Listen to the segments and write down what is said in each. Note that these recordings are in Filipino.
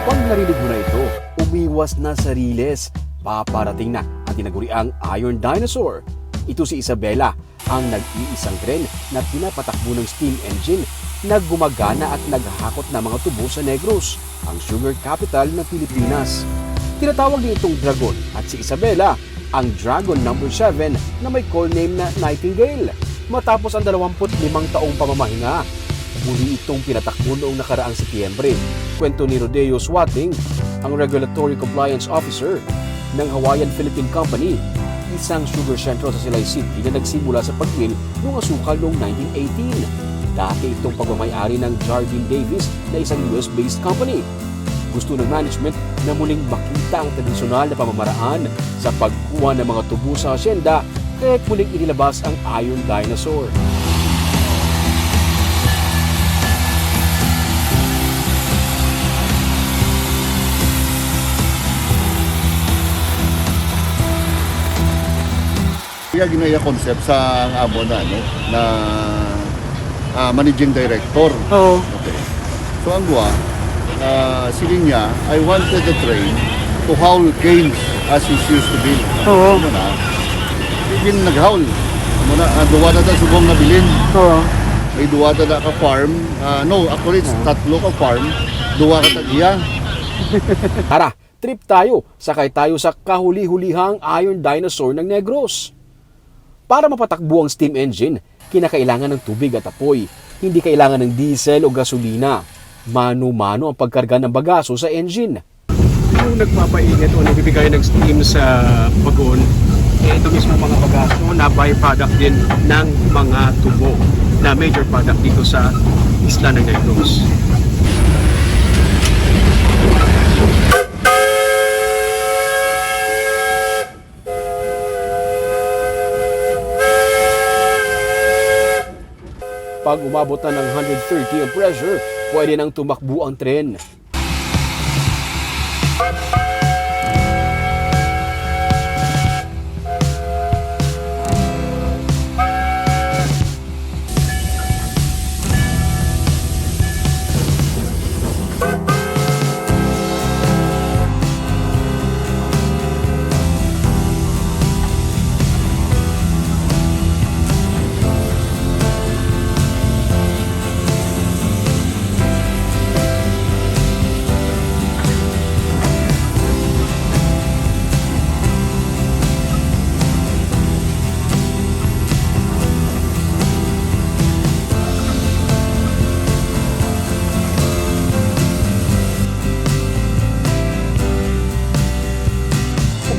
Pag narinig mo na ito, umiwas na sa riles. Paparating na ang tinaguriang Iron Dinosaur. Ito si Isabela, ang nag-iisang tren na pinapatakbo ng steam engine na gumagana at naghahakot ng mga tubo sa Negros, ang sugar capital ng Pilipinas. Tinatawag din itong Dragon at si Isabela, ang Dragon number 7 na may call name na Nightingale. Matapos ang 25 taong pamamahinga, muli itong pinatakbo noong nakaraang Setyembre. Kwento ni Rodeo Swating, ang Regulatory Compliance Officer ng Hawaiian Philippine Company, isang sugar central sa Silay City na nagsimula sa pagmil ng asukal noong 1918. Dati itong pagmamayari ng Jardine Davis na isang US-based company. Gusto ng management na muling makita ang tradisyonal na pamamaraan sa pagkuha ng mga tubo sa asyenda, kaya muling inilabas ang Iron Dinosaur. Kaya ginaya concept sa amo na managing director. Oo. Okay. So ang gua, silin niya, I wanted the train to howl canes as it used to be. Oo. Ano na? Hindi nag-howl. Ano na, duwa na subong na bilin. Oo. May duwa na ka farm. No, actually it's tatlo ka farm. Duwa ka tagiya. Tara, trip tayo. Sakay tayo sa kahuli-hulihang Iron Dinosaur ng Negros. Para mapatakbo ang steam engine, kinakailangan ng tubig at apoy. Hindi kailangan ng diesel o gasolina. Mano-mano ang pagkarga ng bagaso sa engine. Yung nagpapainit o nagbibigay ng steam sa wagon, ito mismo mga bagaso na byproduct din ng mga tubo na major product dito sa isla ng Negros. Pag umabot na ng 130 ang pressure, pwede nang tumakbo ang tren.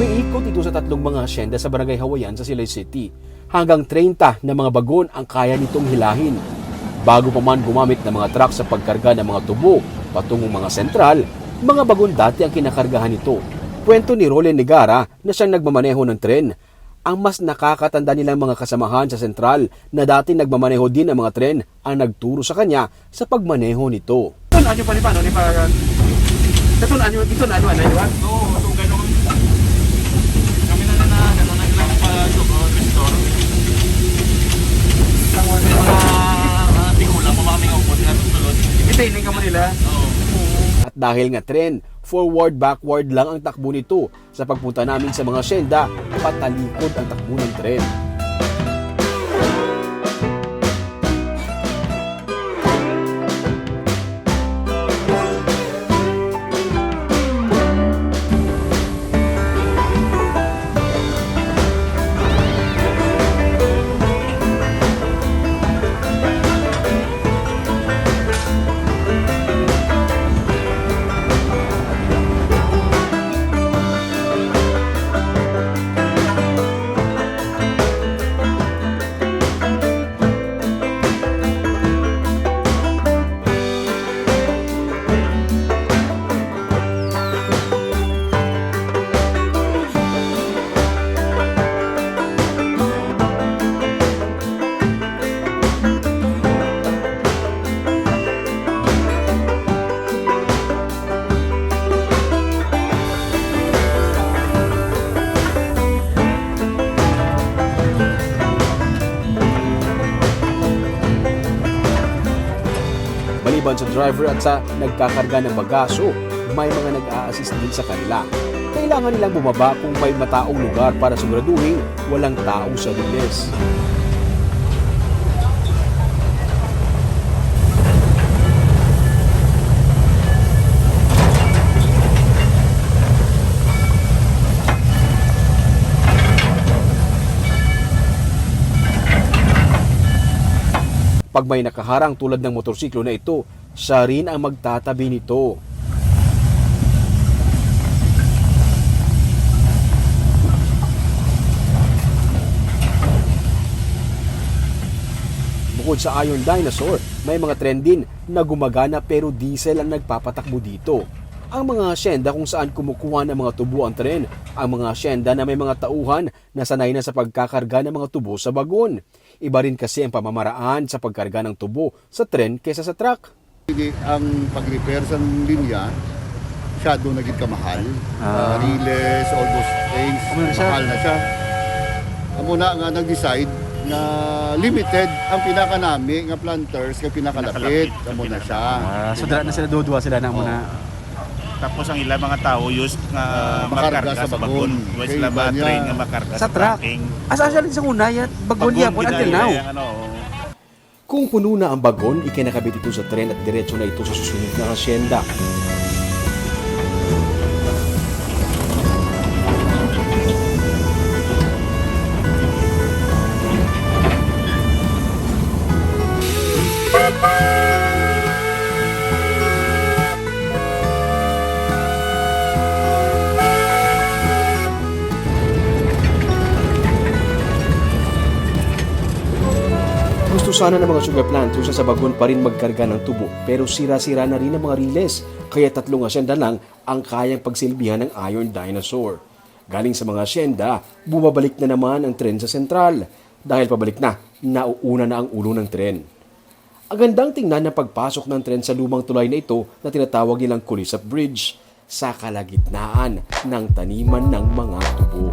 Umiikot ito sa tatlong mga asyenda sa Barangay Hawaiian sa Silay City. Hanggang 30 na mga bagon ang kaya nitong hilahin. Bago pa man gumamit ng mga truck sa pagkarga ng mga tubo patungong mga sentral, mga bagon dati ang kinakargahan nito. Kwento ni Rolen Negara na siyang nagmamaneho ng tren. Ang mas nakakatanda nilang mga kasamahan sa sentral na dati nagmamaneho din ng mga tren ang nagturo sa kanya sa pagmaneho nito. Ito na pa ni paano ni para ito na ano di ba? Oo, so gano'n kami na ilang pa-restore. Sa mga tingula, mamaming upot nga tulod. Itaining ka mo nila? Oo. At dahil nga tren, forward, backward lang ang takbo nito. Sa pagpunta namin sa mga asyenda, patalikod ang takbo ng tren. Maliban sa driver at sa nagkakarga ng bagaso, may mga nag-a-assist din sa kanila. Kailangan nilang bumaba kung may mataong lugar para siguraduhin walang tao sa riles. Pag may nakaharang tulad ng motorsiklo na ito, siya rin ang magtatabi nito. Bukod sa Iron Dinosaur, may mga tren din na gumagana pero diesel ang nagpapatakbo dito. Ang mga asyenda kung saan kumukuha ng mga tubo ang tren, ang mga asyenda na may mga tauhan na sanay na sa pagkakarga ng mga tubo sa bagon. Iba rin kasi ang pamamaraan sa pagkarga ng tubo sa tren kaysa sa truck. Ang pag-repair sa linya, siya doon naging kamahal. Riles, all those things, mahal na siya. Amo na nga nag-decide na limited ang pinaka nami nga planters kay pinakalapit. Amo na siya. So dala na sila dudwa sila na muna. Tapos ang ilang mga tao use nga makarga makarga sa sa bagon. bagon. Wala sila ba Kaya train niya- nga makarga Sa truck. trucking. Asa siya rin sa unay at bagon niya po until now. Kung puno na ang bagon, ikinakabit ito sa tren at diretso na ito sa susunod na asyenda. Gusto sana ng mga sugar planters na sa bagon pa rin magkarga ng tubo pero sira-sira na rin ang mga riles kaya 3 asyenda lang ang kayang pagsilbihan ng Iron Dinosaur. Galing sa mga asyenda, bumabalik na naman ang tren sa sentral dahil pabalik na, nauuna na ang ulo ng tren. Ang gandang tingnan ng pagpasok ng tren sa lumang tulay na ito na tinatawag nilang Kulisap Bridge sa kalagitnaan ng taniman ng mga tubo.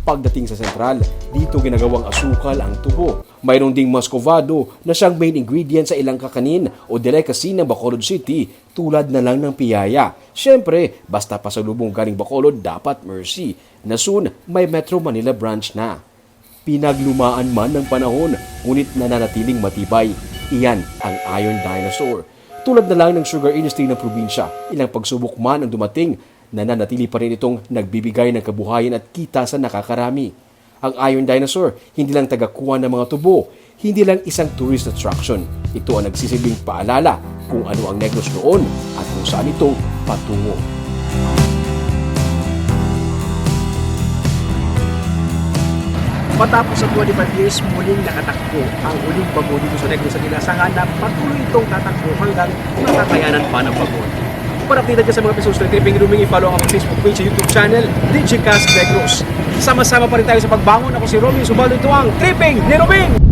Pagdating sa sentral, dito ginagawang asukal ang tubo. Mayroon ding muscovado na siyang main ingredient sa ilang kakanin o delicacy ng Bacolod City tulad na lang ng piyaya. Siyempre, basta pasalubong galing Bacolod dapat mercy na soon may Metro Manila branch na. Pinaglumaan man ng panahon, ngunit nananatiling matibay. Iyan ang Iron Dinosaur. Tulad na lang ng sugar industry ng probinsya, ilang pagsubok man ang dumating, nananatili pa rin itong nagbibigay ng kabuhayan at kita sa nakakarami. Ang Iron Dinosaur, hindi lang tagakuha ng mga tubo, hindi lang isang tourist attraction. Ito ang nagsisilbing paalala kung ano ang Negros noon at kung saan ito patungo. Matapos ang 25 years, muling nakatakbo ang huling bago dito sa Negros Aguilasahan na patuloy itong tatakbo hanggang matatayanan pa ng bago. Para updated ka sa mga episodes ng Tripping Ruming, i-follow ang Facebook page sa YouTube channel, Digicast Negros. Sama-sama pa rin tayo sa pagbangon. Ako si Romeo Subaldo, ito ang Tripping ni Ruming!